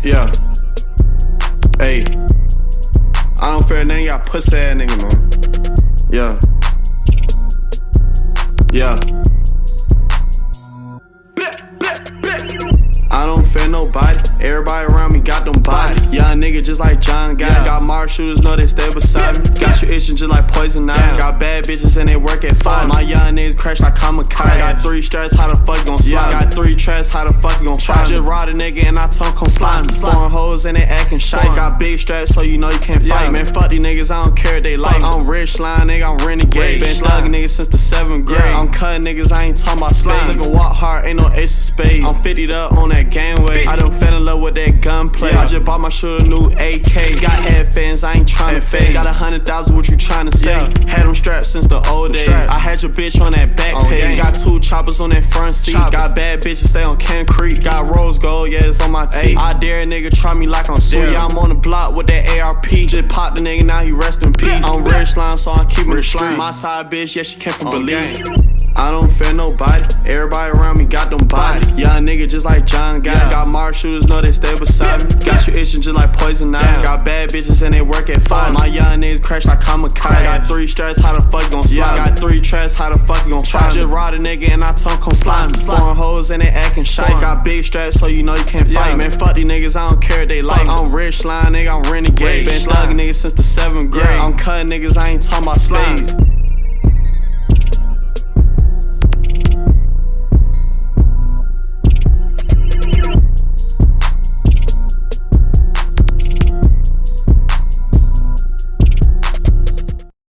Yeah. Hey. I don't fear none of y'all pussy ass nigga, man. Yeah. Yeah. I don't fear nobody. Everybody around me got them bodies. Young nigga just like John Guy. Got Mars shooters, know they stay beside me. Got you itching just like poison ivy. Got bad bitches and they work at 5. My young niggas crash like kamikaze. Got 3 straps, how the fuck you gon' slide? Got 3 traps, how the fuck you gon' fight? Just ride a nigga and I tongue come slime. Foreign hoes and they acting shy. Got big straps so you know you can't fight. Man, fuck these niggas, I don't care if they like. I'm rich line, nigga, I'm renegade. Been thugging niggas since the 7th grade. I'm cutting niggas, I ain't talking about slime. Nigga walk hard, ain't no ace of spades. I'm 50'd up on that gangway. I done fell in love with that gunplay. I just bought my shooter a new AK. Got headfans, I ain't tryna fake. Got 100,000, what you tryna say? Had them strapped since the old days. I had your bitch on that back page. Got 2 choppers on that front seat. Got bad bitches, stay on Can Creek. Got rose gold, yeah, it's on my teeth. I dare a nigga try me like I'm sweet. Yeah, I'm on the block with that ARP. Just popped the nigga, now he rest in peace. I'm rich line, so I'm keeping the street. My side bitch, yeah, she came from Belize. I don't fear nobody. Everybody around me got them bodies. Young nigga just like John Guy. Got Mars shooters, know they stay beside me. Got you itching just like poison ivy. Got bad bitches and they work at 5. My young niggas crash like kamikaze. Got 3 straps, how the fuck you gon' slide? Got 3 traps, how the fuck you gon' fight? Just ride a nigga and I tongue come slime. Foreign hoes and they acting shy. Got big straps so you know you can't fight. Man, fuck these niggas, I don't care if they like. I'm rich line, nigga, I'm renegade. Been thugging niggas since the 7th grade. I'm cutting niggas, I ain't talking about slaves.